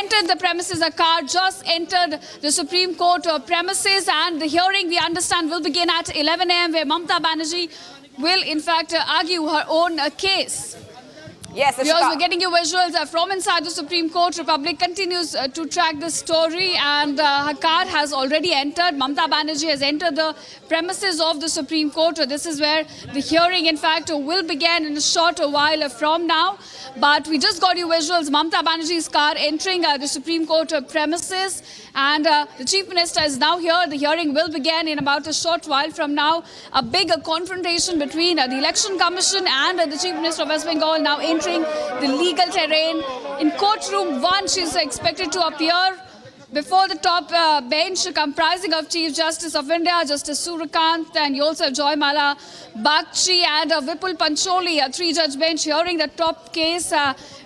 entered the premises. A car just entered the Supreme Court premises, and the hearing, we understand, will begin at 11 a.m. where Mamata Banerjee will in fact argue her own case. Yes, we are also getting you visuals from inside the Supreme Court. Republic continues to track this story, and her car has already entered. Mamata Banerjee has entered the premises of the Supreme Court. This is where the hearing, in fact, will begin in a short while from now. But we just got you visuals. Mamata Banerjee's car entering the Supreme Court premises, and the Chief Minister is now here. The hearing will begin in about a short while from now. A big confrontation between the Election Commission and the Chief Minister of West Bengal now entering the legal terrain. In courtroom 1, she is expected to appear before the top bench comprising of Chief Justice of India, Justice Suryakant, and you also have Joymala Bagchi and Vipul Pancholi, a 3-judge bench hearing the top case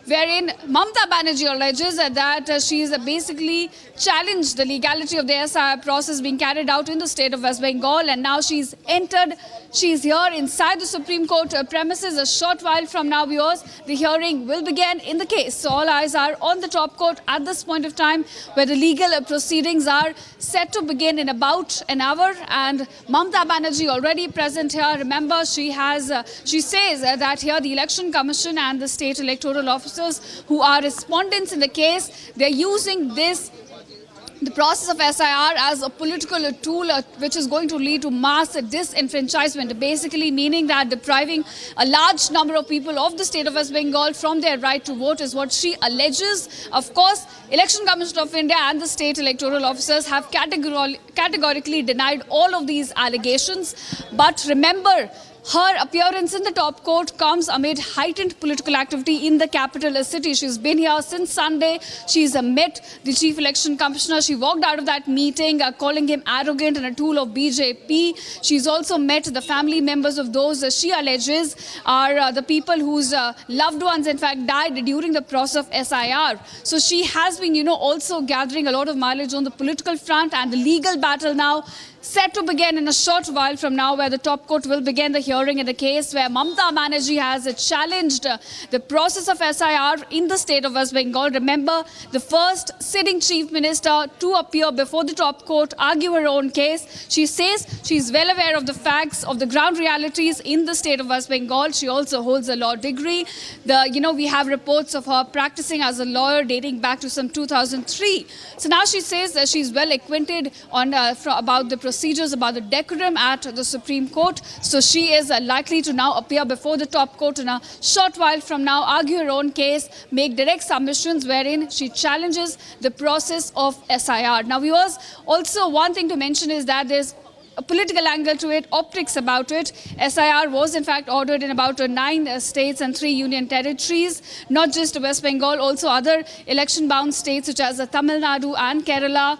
wherein Mamata Banerjee alleges that she is basically challenged the legality of the SIR process being carried out in the state of West Bengal, and now she's entered. She's here inside the Supreme Court premises. A short while from now, viewers, the hearing will begin in the case. So all eyes are on the top court at this point of time, where the legal proceedings are set to begin in about an hour. And Mamata Banerjee already present here. Remember, she says that here the Election Commission and the state electoral officers who are respondents in the case, they're using the process of SIR as a political tool which is going to lead to mass disenfranchisement, basically meaning that depriving a large number of people of the state of West Bengal from their right to vote is what she alleges. Of course, Election Commission of India and the state electoral officers have categorically denied all of these allegations. But remember, her appearance in the top court comes amid heightened political activity in the capital city. She's been here since Sunday. She's met the Chief Election Commissioner. She walked out of that meeting calling him arrogant and a tool of BJP. She's also met the family members of those she alleges are the people whose loved ones, in fact, died during the process of SIR. So she has been, also gathering a lot of mileage on the political front, and the legal battle now set to begin in a short while from now, where the top court will begin the hearing in the case where Mamata Banerjee has challenged the process of SIR in the state of West Bengal. Remember, the first sitting chief minister to appear before the top court, argue her own case. She says she's well aware of the facts, of the ground realities in the state of West Bengal. She also holds a law degree. We have reports of her practicing as a lawyer dating back to some 2003. So now she says that she's well acquainted about the procedures, about the decorum at the Supreme Court. So she is likely to now appear before the top court in a short while from now, argue her own case, make direct submissions wherein she challenges the process of SIR. Now, viewers, also one thing to mention is that there's a political angle to it, optics about it. SIR was in fact ordered in about 9 states and 3 union territories, not just West Bengal, also other election-bound states such as Tamil Nadu and Kerala.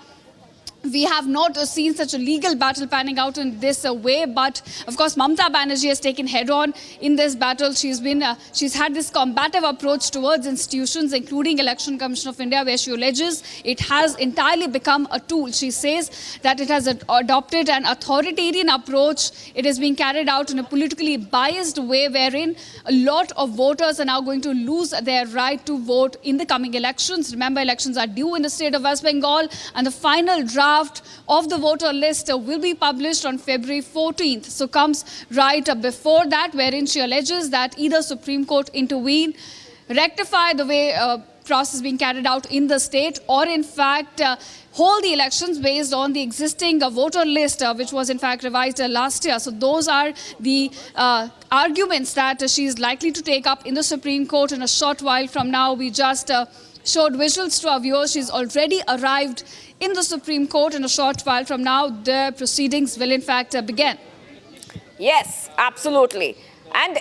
We have not seen such a legal battle panning out in this way, but of course Mamata Banerjee has taken head-on in this battle. She's had this combative approach towards institutions, including Election Commission of India, where she alleges it has entirely become a tool. She says that it has adopted an authoritarian approach. It is being carried out in a politically biased way, wherein a lot of voters are now going to lose their right to vote in the coming elections. Remember, elections are due in the state of West Bengal, and the final draft of the voter list will be published on February 14th. So comes right before that, wherein she alleges that either Supreme Court intervene, rectify the way process being carried out in the state, or in fact hold the elections based on the existing voter list, which was in fact revised last year. So those are the arguments that she is likely to take up in the Supreme Court in a short while from now. We just showed visuals to our viewers. She's already arrived in the Supreme Court. In a short while from now, the proceedings will in fact begin. Yes, absolutely. And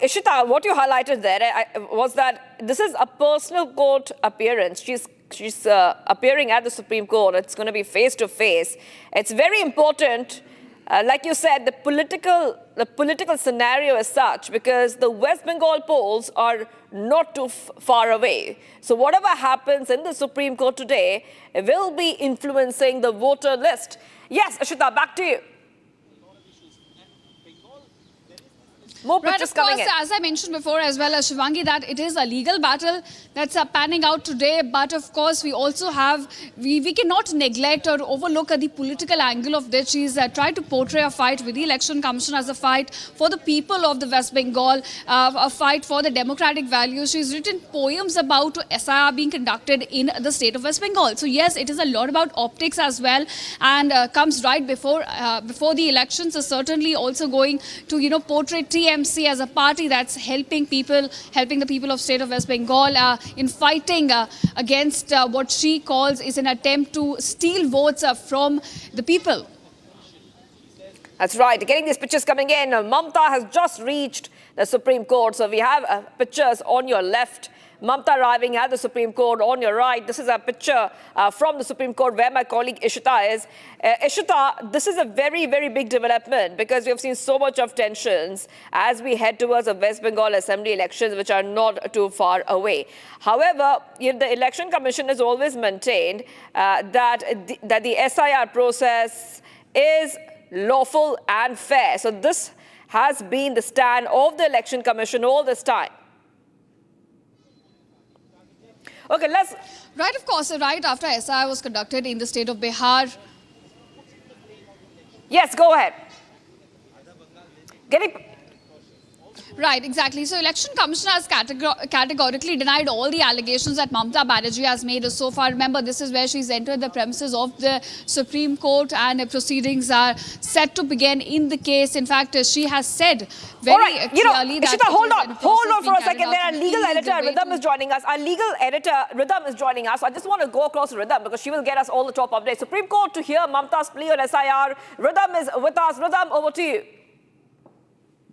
Ishita, what you highlighted there was that this is a personal court appearance. She's appearing at the Supreme Court. It's going to be face to face. It's very important. Like you said, the political scenario is such because the West Bengal polls are not too far away. So whatever happens in the Supreme Court today will be influencing the voter list. Yes, Ashita, back to you. More Right, pictures of course, coming in. as I mentioned before as well as Shivangi, that it is a legal battle that's panning out today. But of course, we also have, we cannot neglect or overlook the political angle of this. She's tried to portray a fight with the Election Commission as a fight for the people of the West Bengal, a fight for the democratic values. She's written poems about SIR being conducted in the state of West Bengal. So yes, it is a lot about optics as well, and comes right before the elections. So certainly also going to, you know, portray TMC as a party that's helping the people of state of West Bengal in fighting against what she calls is an attempt to steal votes from the people. That's right. Getting these pictures coming in. Mamta has just reached the Supreme Court. So we have pictures on your left. Mamta arriving at the Supreme Court on your right. This is a picture from the Supreme Court where my colleague Ishita is. Ishita, this is a very, very big development because we have seen so much of tensions as we head towards the West Bengal Assembly elections, which are not too far away. However, the Election Commission has always maintained that the SIR process is lawful and fair. So this has been the stand of the Election Commission all this time. Okay, let's... Right, of course, right after SIR was conducted in the state of Bihar. Yes, go ahead. Right, exactly. So Election Commission has categorically denied all the allegations that Mamta Banerjee has made so far. Remember, this is where she's entered the premises of the Supreme Court and proceedings are set to begin in the case. In fact, she has said very clearly that... Ishita, hold on for a second. There, our legal editor, Rhythm, is joining us. Our legal editor, Rhythm, is joining us. I just want to go across to Rhythm because she will get us all the top updates. Supreme Court to hear Mamta's plea on SIR. Rhythm is with us. Rhythm, over to you.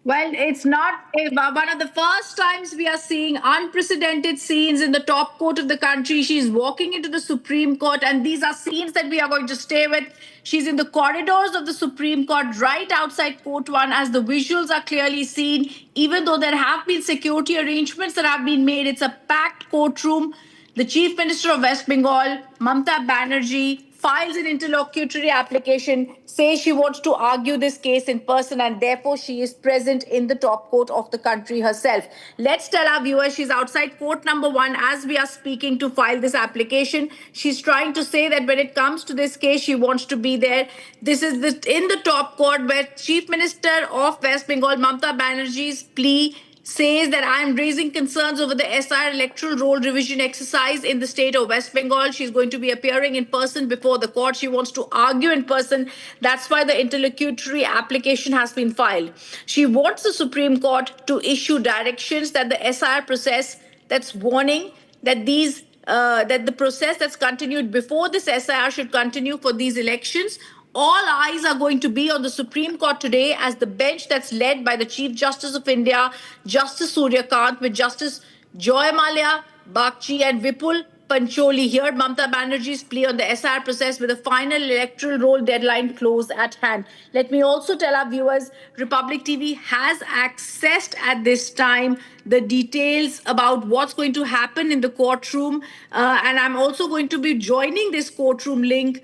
Well, it's not one of the first times we are seeing unprecedented scenes in the top court of the country. She's walking into the Supreme Court, and these are scenes that we are going to stay with. She's in the corridors of the Supreme Court, right outside Court 1, as the visuals are clearly seen. Even though there have been security arrangements that have been made, it's a packed courtroom. The Chief Minister of West Bengal, Mamta Banerjee, files an interlocutory application, says she wants to argue this case in person, and therefore she is present in the top court of the country herself. Let's tell our viewers she's outside court number 1 as we are speaking to file this application. She's trying to say that when it comes to this case, she wants to be there. This is in the top court where Chief Minister of West Bengal, Mamta Banerjee's plea says that I am raising concerns over the SIR electoral roll revision exercise in the state of West Bengal. She's going to be appearing in person before the court. She wants to argue in person. That's why the interlocutory application has been filed. She wants the Supreme Court to issue directions that the SIR process that's warning that that the process that's continued before this SIR should continue for these elections. All eyes are going to be on the Supreme Court today as the bench that's led by the Chief Justice of India, Justice Surya Kant, with Justice Joy Malia, Bagchi and Vipul Pancholi heard Mamta Banerjee's plea on the SIR process with a final electoral roll deadline close at hand. Let me also tell our viewers, Republic TV has accessed at this time the details about what's going to happen in the courtroom. And I'm also going to be joining this courtroom link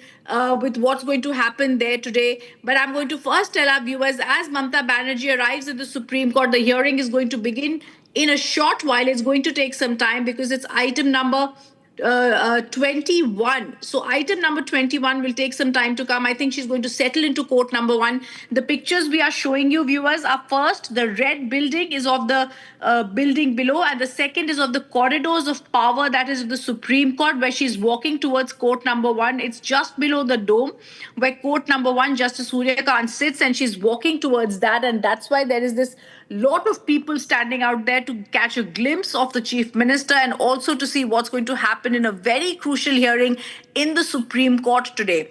with what's going to happen there today. But I'm going to first tell our viewers, as Mamta Banerjee arrives at the Supreme Court, the hearing is going to begin in a short while. It's going to take some time because it's item number 21. So item number 21 will take some time to come. I think she's going to settle into court number 1. The pictures we are showing you, viewers, are first, the red building is of the building below, and the second is of the corridors of power, that is the Supreme Court, where she's walking towards court number 1. It's just below the dome where court number 1, Justice Surya Kant sits, and she's walking towards that, and that's why there is this lot of people standing out there to catch a glimpse of the Chief Minister and also to see what's going to happen in a very crucial hearing in the Supreme Court today.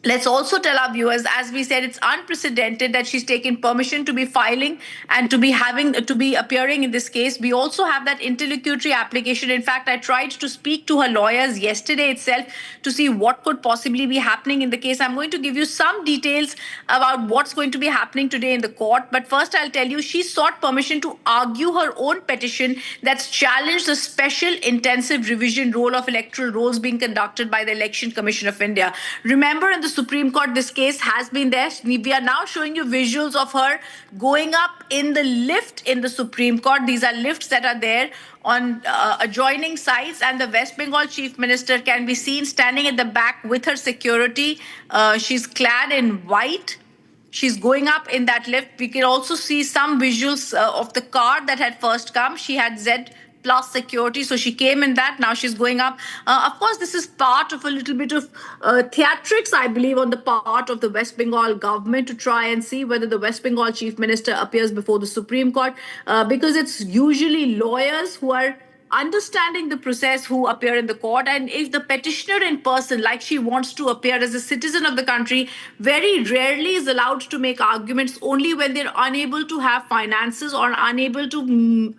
Let's also tell our viewers, as we said, it's unprecedented that she's taken permission to be filing and to be appearing in this case. We also have that interlocutory application. In fact, I tried to speak to her lawyers yesterday itself to see what could possibly be happening in the case. I'm going to give you some details about what's going to be happening today in the court. But first, I'll tell you, she sought permission to argue her own petition that's challenged the special intensive revision role of electoral rolls being conducted by the Election Commission of India. Remember, in the Supreme Court, this case has been there. We are now showing you visuals of her going up in the lift in the Supreme Court. These are lifts that are there on adjoining sites, and the West Bengal Chief Minister can be seen standing at the back with her security. She's clad in white. She's going up in that lift. We can also see some visuals of the car that had first come. She had Z plus security, so she came in that. Now she's going up. Of course, this is part of a little bit of theatrics, I believe, on the part of the West Bengal government to try and see whether the West Bengal Chief Minister appears before the Supreme Court, because it's usually lawyers who are understanding the process who appear in the court. And if the petitioner in person, like she wants to appear as a citizen of the country, very rarely is allowed to make arguments, only when they're unable to have finances or unable to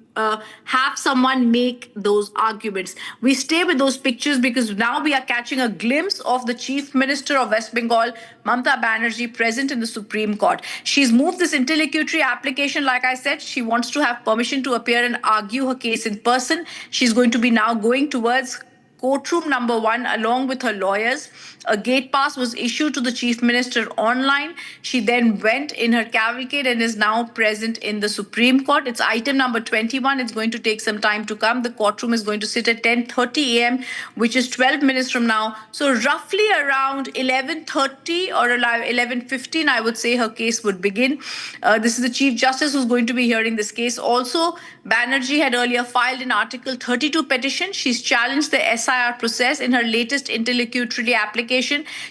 have someone make those arguments. We stay with those pictures because now we are catching a glimpse of the Chief Minister of West Bengal, Mamta Banerjee, present in the Supreme Court. She's moved this interlocutory application. Like I said, she wants to have permission to appear and argue her case in person. She's going to be now going towards courtroom number 1 along with her lawyers. A gate pass was issued to the Chief Minister online. She then went in her cavalcade and is now present in the Supreme Court. It's item number 21. It's going to take some time to come. The courtroom is going to sit at 10:30 a.m., which is 12 minutes from now. So roughly around 11:30 or 11:15, I would say her case would begin. This is the Chief Justice who's going to be hearing this case. Also, Banerjee had earlier filed an Article 32 petition. She's challenged the SIR process in her latest interlocutory application.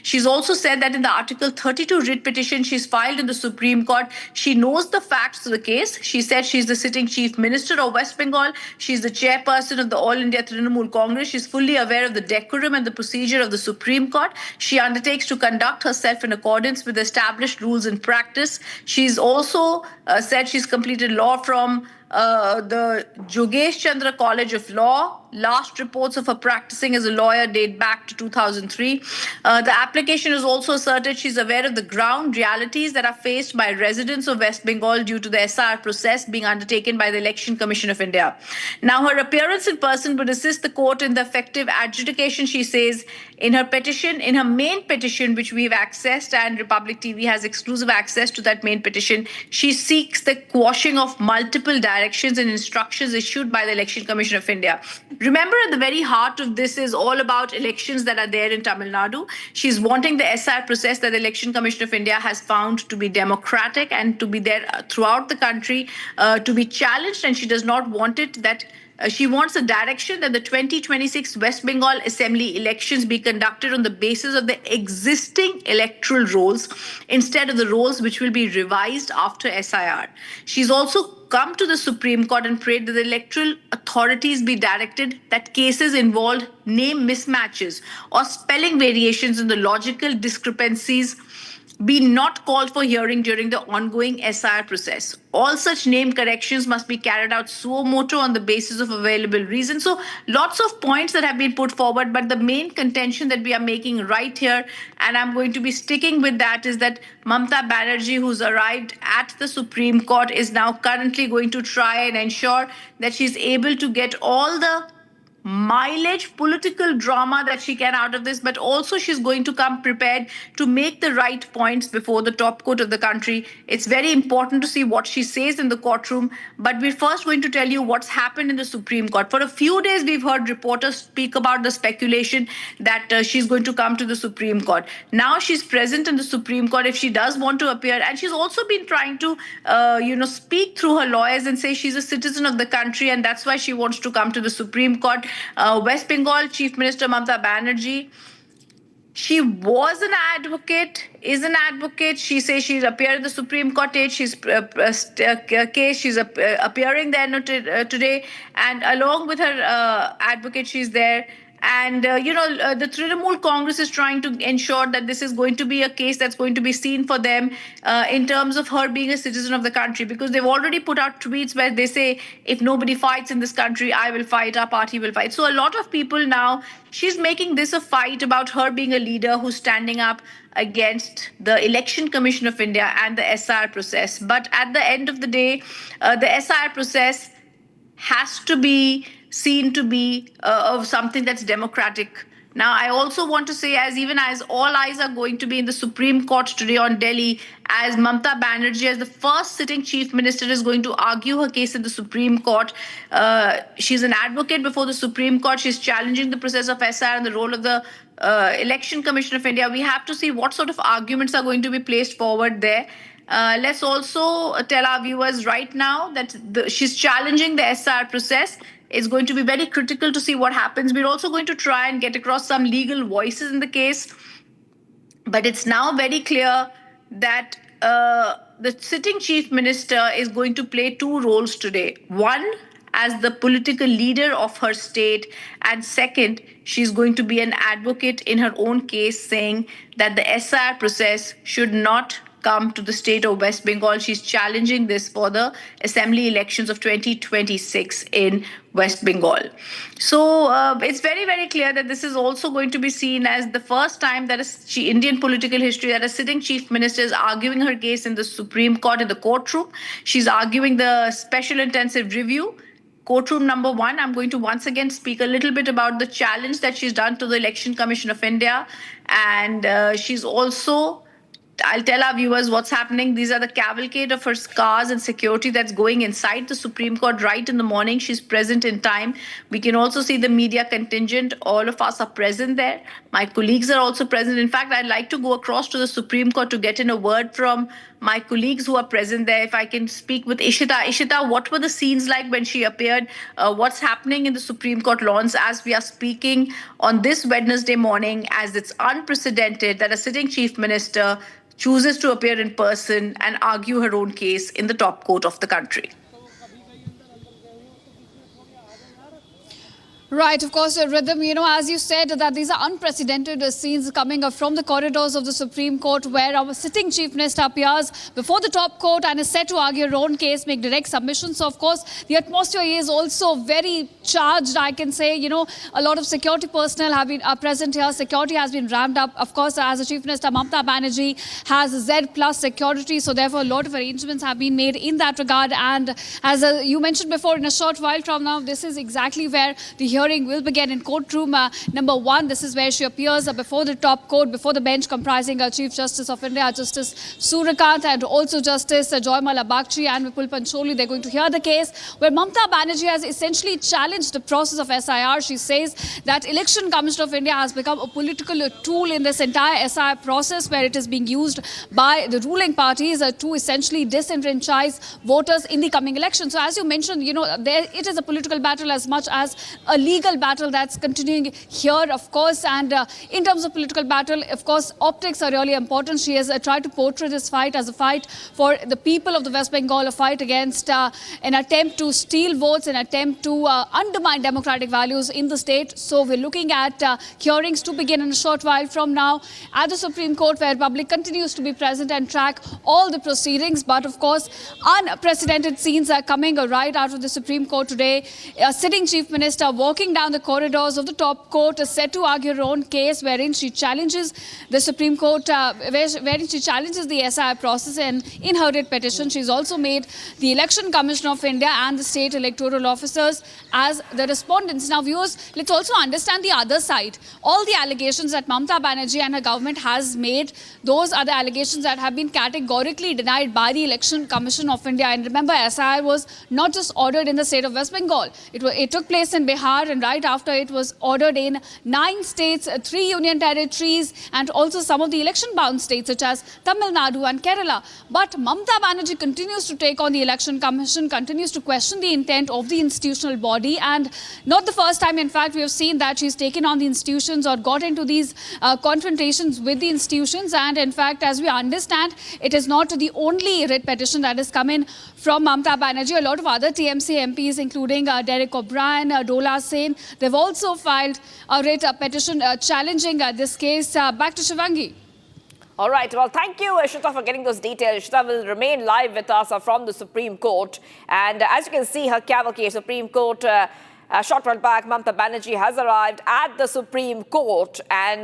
She's also said that in the Article 32 writ petition she's filed in the Supreme Court, she knows the facts of the case. She said she's the sitting Chief Minister of West Bengal. She's the chairperson of the All India Trinamool Congress. She's fully aware of the decorum and the procedure of the Supreme Court. She undertakes to conduct herself in accordance with established rules and practice. She's also said she's completed law from the Jogesh Chandra College of Law. Last reports of her practicing as a lawyer date back to 2003. The application is also asserted she's aware of the ground realities that are faced by residents of West Bengal due to the SIR process being undertaken by the Election Commission of India. Now, her appearance in person would assist the court in the effective adjudication, she says, in her petition, in her main petition, which we've accessed, and Republic TV has exclusive access to that main petition. She seeks the quashing of multiple directions and instructions issued by the Election Commission of India. Remember, at the very heart of this is all about elections that are there in Tamil Nadu. She's wanting the SIR process that the Election Commission of India has found to be democratic and to be there throughout the country, to be challenged, and she does not want it that she wants a direction that the 2026 West Bengal Assembly elections be conducted on the basis of the existing electoral rolls instead of the rolls which will be revised after SIR. She's also come to the Supreme Court and prayed that the electoral authorities be directed that cases involved name mismatches or spelling variations in the logical discrepancies be not called for hearing during the ongoing SIR process. All such name corrections must be carried out suo motu on the basis of available reasons. So lots of points that have been put forward, but the main contention that we are making right here, and I'm going to be sticking with that, is that Mamta Banerjee, who's arrived at the Supreme Court, is now currently going to try and ensure that she's able to get all the mileage, political drama that she can out of this, but also she's going to come prepared to make the right points before the top court of the country. It's very important to see what she says in the courtroom, but we're first going to tell you what's happened in the Supreme Court. For a few days, we've heard reporters speak about the speculation that she's going to come to the Supreme Court. Now she's present in the Supreme Court if she does want to appear, and she's also been trying to, speak through her lawyers and say she's a citizen of the country, and that's why she wants to come to the Supreme Court. West Bengal Chief Minister Mamta Banerjee, she was an advocate, is an advocate. She says she's appeared in the Supreme Court. She's appearing there today, and along with her advocate, she's there. And, the Trinamool Congress is trying to ensure that this is going to be a case that's going to be seen for them in terms of her being a citizen of the country, because they've already put out tweets where they say, if nobody fights in this country, I will fight, our party will fight. So a lot of people now, she's making this a fight about her being a leader who's standing up against the Election Commission of India and the SIR process. But at the end of the day, the SIR process has to be seen to be of something that's democratic. Now, I also want to say, as all eyes are going to be in the Supreme Court today on Delhi, as Mamta Banerjee, as the first sitting chief minister, is going to argue her case in the Supreme Court. She's an advocate before the Supreme Court. She's challenging the process of SIR and the role of the Election Commission of India. We have to see what sort of arguments are going to be placed forward there. Let's also tell our viewers right now that she's challenging the SIR process. It's going to be very critical to see what happens. We're also going to try and get across some legal voices in the case. But it's now very clear that the sitting chief minister is going to play two roles today. One, as the political leader of her state, and second, she's going to be an advocate in her own case, saying that the SIR process should not come to the state of West Bengal. She's challenging this for the assembly elections of 2026 in West Bengal. So it's very, very clear that this is also going to be seen as the first time that Indian political history that a sitting chief minister is arguing her case in the Supreme Court in the courtroom. She's arguing the special intensive review. Courtroom number one, I'm going to once again speak a little bit about the challenge that she's done to the Election Commission of India. And she's also, I'll tell our viewers what's happening. These are the cavalcade of her cars and security that's going inside the Supreme Court right in the morning. She's present in time. We can also see the media contingent. All of us are present there. My colleagues are also present. In fact, I'd like to go across to the Supreme Court to get in a word from my colleagues who are present there. If I can speak with Ishita. Ishita, what were the scenes like when she appeared? What's happening in the Supreme Court lawns as we are speaking on this Wednesday morning, as it's unprecedented that a sitting chief minister chooses to appear in person and argue her own case in the top court of the country? Right, of course, Rhythm, as you said, that these are unprecedented scenes coming up from the corridors of the Supreme Court, where our sitting chief minister appears before the top court and is set to argue her own case, make direct submissions. So, of course, the atmosphere is also very charged, I can say. A lot of security personnel are present here. Security has been ramped up. Of course, as the chief minister, Mamta Banerjee has Z plus security. So, therefore, a lot of arrangements have been made in that regard. And as you mentioned before, in a short while from now, this is exactly where the hearing will begin in courtroom number one. This is where she appears before the top court, before the bench comprising Chief Justice of India, Justice Suryakant, and also Justice Joymala Bagchi and Vipul Pancholi. They're going to hear the case where Mamta Banerjee has essentially challenged the process of SIR. She says that Election Commission of India has become a political tool in this entire SIR process, where it is being used by the ruling parties to essentially disenfranchise voters in the coming election. So as you mentioned, it is a political battle as much as a legal battle that's continuing here, of course. And in terms of political battle, of course, optics are really important. She has tried to portray this fight as a fight for the people of the West Bengal, a fight against an attempt to steal votes, an attempt to undermine democratic values in the state. So we're looking at hearings to begin in a short while from now at the Supreme Court, where public continues to be present and track all the proceedings. But of course, unprecedented scenes are coming right out of the Supreme Court today. A sitting chief minister walking down the corridors of the top court is set to argue her own case, wherein she challenges the Supreme Court, wherein she challenges the SIR process. And in her writ petition, she's also made the Election Commission of India and the state electoral officers as the respondents. Now, viewers, let's also understand the other side. All the allegations that Mamta Banerjee and her government has made, those are the allegations that have been categorically denied by the Election Commission of India. And remember, SIR was not just ordered in the state of West Bengal. It took place in Bihar, and right after it was ordered in 9 states, 3 union territories, and also some of the election-bound states such as Tamil Nadu and Kerala. But Mamta Banerjee continues to take on the Election Commission, continues to question the intent of the institutional body. And not the first time, in fact, we have seen that she's taken on the institutions or got into these confrontations with the institutions. And in fact, as we understand, it is not the only writ petition that has come in from Mamta Banerjee. A lot of other TMC MPs, including Derek O'Brien, Dola Sen, they've also filed a writ petition challenging this case. Back to Shivangi. All right. Well, thank you, Ishita, for getting those details. Ishita will remain live with us from the Supreme Court. And as you can see, her cavalcade, Supreme Court, a short while back, Mamta Banerjee has arrived at the Supreme Court. And